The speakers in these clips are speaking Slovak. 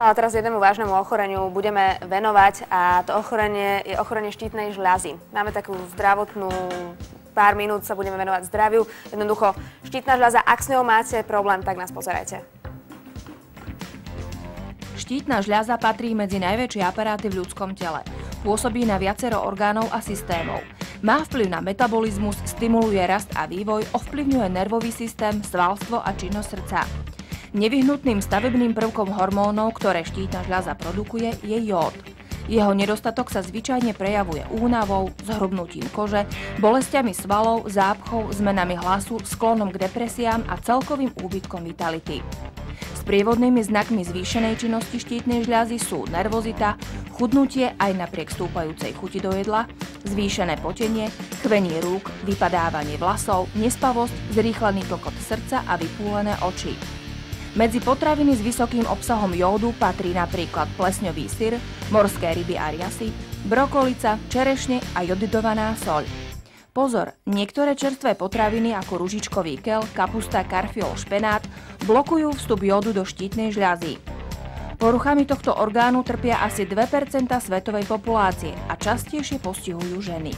Ale teraz jednému vážnemu ochoreniu budeme venovať a to ochorenie je ochorenie štítnej žľazy. Máme takú zdravotnú, pár minút sa budeme venovať zdraviu. Jednoducho, štítna žľaza, ak s ňou máte problém, tak nás pozerajte. Štítna žľaza patrí medzi najväčšie aparáty v ľudskom tele. Pôsobí na viacero orgánov a systémov. Má vplyv na metabolizmus, stimuluje rast a vývoj, ovplyvňuje nervový systém, svalstvo a činnosť srdca. Nevyhnutným stavebným prvkom hormónov, ktoré štítna žľaza produkuje, je jód. Jeho nedostatok sa zvyčajne prejavuje únavou, zhrubnutím kože, bolestiami svalov, zápchov, zmenami hlasu, sklonom k depresiám a celkovým úbytkom vitality. Sprievodnými znakmi zvýšenej činnosti štítnej žľazy sú nervozita, chudnutie aj napriek stúpajúcej chuti do jedla, zvýšené potenie, chvenie rúk, vypadávanie vlasov, nespavosť, zrýchlený klokot srdca a vypúlené oči. Medzi potraviny s vysokým obsahom jódu patrí napríklad plesňový syr, morské ryby a riasy, brokolica, čerešne a jodidovaná soľ. Pozor, niektoré čerstvé potraviny ako ružičkový kel, kapusta, karfiol, špenát blokujú vstup jódu do štítnej žľazy. Poruchami tohto orgánu trpia asi 2% svetovej populácie a častejšie postihujú ženy.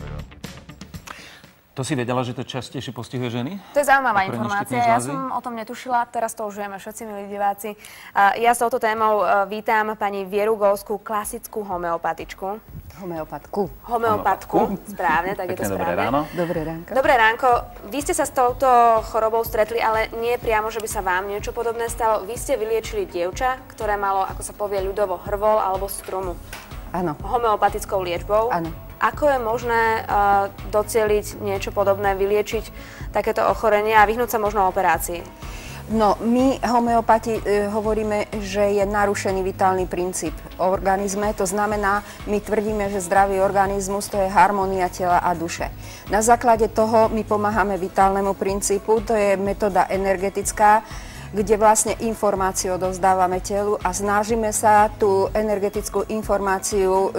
To si vedela, že to častejšie postihuje ženy? To je zaujímavá informácia. Ja som o tom netušila, teraz to už vieme všetci, milí diváci. Ja s touto témou vítam pani Vieru Golskú, klasickú homeopatičku. Homeopatku, správne, tak je to správne. Dobré ráno. Dobré ránko. Dobré ránko. Vy ste sa s touto chorobou stretli, ale nie priamo, že by sa vám niečo podobné stalo. Vy ste vyliečili dievča, ktoré malo, ako sa povie ľudovo, hrvol alebo strumu. Áno. Homeopatickou liečbou. Áno. Ako je možné docieliť niečo podobné, vyliečiť takéto ochorenie a vyhnúť sa možno operácii? No, my homeopati hovoríme, že je narušený vitálny princíp v organizme. To znamená, my tvrdíme, že zdravý organizmus to je harmónia tela a duše. Na základe toho my pomáhame vitálnemu princípu, to je metóda energetická, kde vlastne informáciu odovzdávame telu a snažíme sa tú energetickú informáciu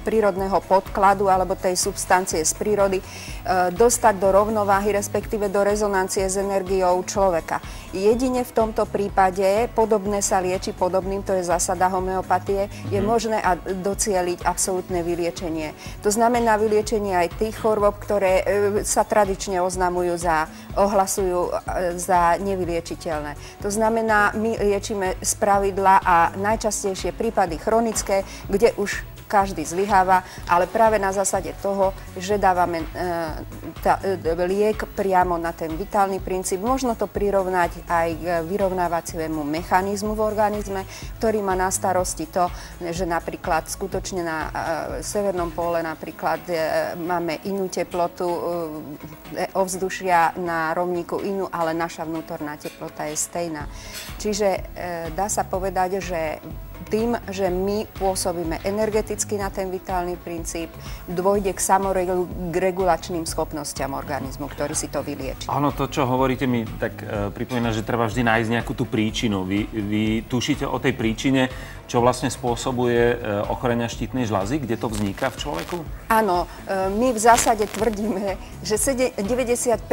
prírodného podkladu alebo tej substancie z prírody dostať do rovnováhy, respektíve do rezonancie s energiou človeka. Jedine v tomto prípade podobné sa lieči podobným, to je zásada homeopatie, je možné docieliť absolútne vyliečenie. To znamená vyliečenie aj tých chorôb, ktoré sa tradične ohlasujú za nevyliečiteľné. To znamená, my liečíme spravidla a najčastejšie prípady chronické, kde už každý zlyháva, ale práve na zásade toho, že dávame liek priamo na ten vitálny princíp. Možno to prirovnať aj k vyrovnávaciemu mechanizmu v organizme, ktorý má na starosti to, že napríklad skutočne na severnom póle napríklad máme inú teplotu ovzdušia, na rovníku inú, ale naša vnútorná teplota je stejná. Čiže dá sa povedať, že tým, že my pôsobíme energeticky na ten vitálny princíp, dôjde k samoregulačným schopnostiam organizmu, ktorý si to vylieči. Áno, to, čo hovoríte, mi tak pripomína, že treba vždy nájsť nejakú tú príčinu. Vy tušíte o tej príčine, čo vlastne spôsobuje ochorenia štítnej žľazy? Kde to vzniká v človeku? Áno, my v zásade tvrdíme, že 95%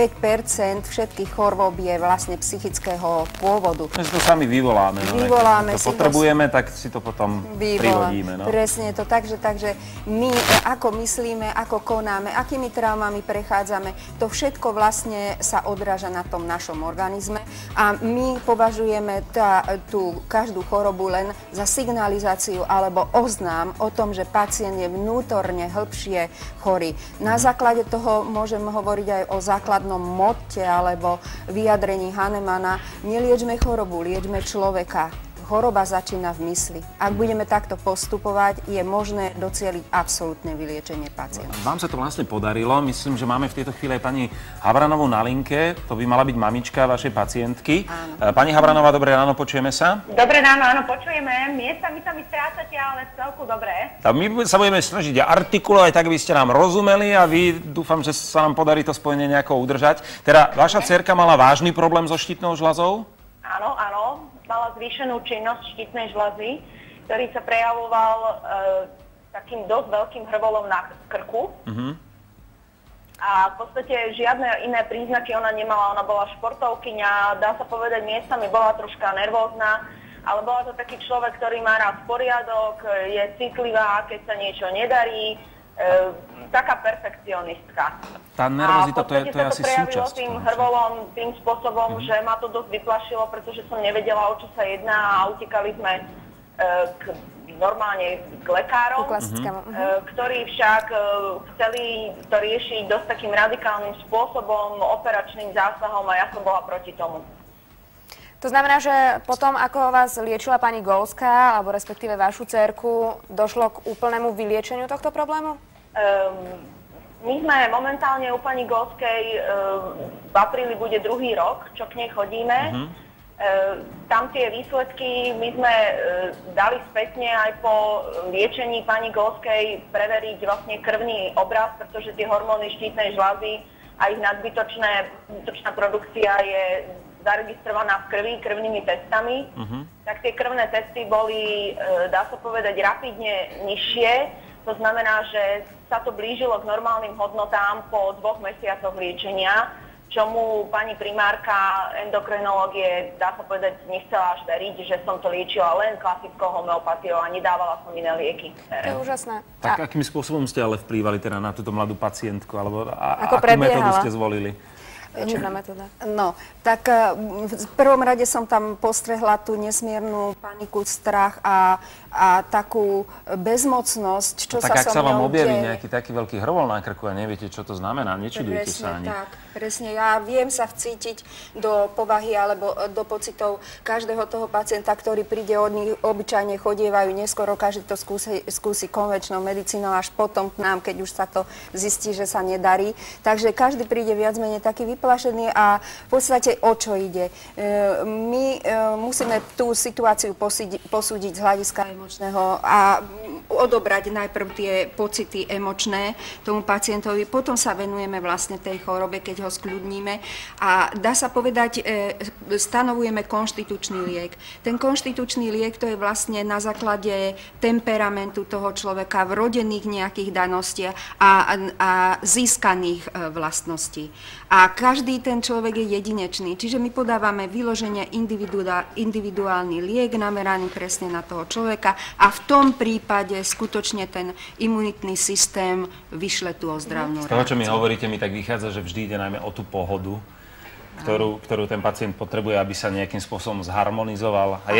všetkých chorôb je vlastne psychického pôvodu. My si to sami vyvoláme. Vyvoláme si to potrebujeme, tak si to potom prihodíme. No? Presne to. Takže my ako myslíme, ako konáme, akými traumami prechádzame, to všetko vlastne sa odráža na tom našom organizme a my považujeme tú každú chorobu len za signalizáciu alebo oznám o tom, že pacient je vnútorne hĺbšie chorý. Na základe toho môžem hovoriť aj o základnom motte alebo vyjadrení Hahnemana. Neliečme chorobu, liečme človeka. Choroba začína v mysli. Ak budeme takto postupovať, je možné docieliť absolútne vyliečenie pacienta. Vám sa to vlastne podarilo. Myslím, že máme v tejto chvíli aj pani Havranovú na linke. To by mala byť mamička vašej pacientky. Áno. Pani Havranová, dobré ráno, počujeme sa? Dobré ráno, áno, počujeme. Miestami sa mi strácate, ale celku dobré. A my sa budeme snažiť artikulovať tak, aby ste nám rozumeli a vy dúfam, že sa nám podarí to spojenie nejako udržať. Teda vaša dcerka mala vážny problém so štítnou žľazou? Áno, áno. Mala zvýšenú činnosť štítnej žľazy, ktorý sa prejavoval takým dosť veľkým hrvolom na krku. A v podstate žiadne iné príznaky ona nemala. Ona bola športovkyňa, dá sa povedať, miestami bola troška nervózna. ale bola to taký človek, ktorý má rád poriadok, je citlivá, keď sa niečo nedarí, taká perfekcionistka. Tá nervozita, to je asi súčasť. A v podstate sa to prejavilo tým hrvolom, tým spôsobom, že ma to dosť vyplašilo, pretože som nevedela, o čo sa jedná a utekali sme normálne k lekárom, ktorí však chceli to riešiť dosť takým radikálnym spôsobom, operačným zásahom a ja som bola proti tomu. To znamená, že potom, ako vás liečila pani Golská, alebo respektíve vašu dcérku, došlo k úplnému vyliečeniu tohto problému? My sme momentálne u pani Golskej, v apríli bude 2. rok, čo k nej chodíme. Tam tie výsledky my sme dali spätne aj po liečení pani Golskej preveriť vlastne krvný obraz, pretože tie hormóny štítnej žľazy a ich nadbytočná produkcia je zaregistrovaná v krvi krvnými testami, tak tie krvné testy boli, dá sa povedať, rapidne nižšie. To znamená, že sa to blížilo k normálnym hodnotám po 2 mesiacoch liečenia, čomu pani primárka endokrinológie, dá sa povedať, nechcela až veriť, že som to liečila len klasickou homeopatiou a nedávala som iné lieky. To je úžasné. Tak akým spôsobom ste ale vplývali teda na túto mladú pacientku, alebo ako akú metódu ste zvolili? Liečebná metóda. No, tak v prvom rade som tam postrehla tú nesmiernu paniku, strach a takú bezmocnosť, čo no, sa tak ak sa vám objaví deje. nejaký taký veľký hrvol na krku a neviete, čo to znamená, nečudujte sa ani. Tak, presne. Ja viem sa vcítiť do povahy alebo do pocitov každého toho pacienta, ktorý príde od nich, obyčajne chodievajú neskoro, každý to skúsi konvenčnou medicínou, až potom k nám, keď už sa to zistí, že sa nedarí. Takže každý príde viac menej taký vyplašený a v podstate o čo ide. My musíme tú situáciu posúdiť z hľadiska emočného a odobrať najprv tie pocity emočné tomu pacientovi, potom sa venujeme vlastne tej chorobe, keď ho skľudníme a dá sa povedať, stanovujeme konštitučný liek. Ten konštitučný liek to je vlastne na základe temperamentu toho človeka, vrodených nejakých danostiach a získaných vlastností. A každý ten človek je jedinečný, čiže my podávame vyloženie individuálny liek nameraný presne na toho človeka a v tom prípade skutočne ten imunitný systém vyšle tú ozdravnú reakciu. Z toho, čo mi hovoríte, mi tak vychádza, že vždy ide najmä o tú pohodu, ktorú ten pacient potrebuje, aby sa nejakým spôsobom zharmonizoval. A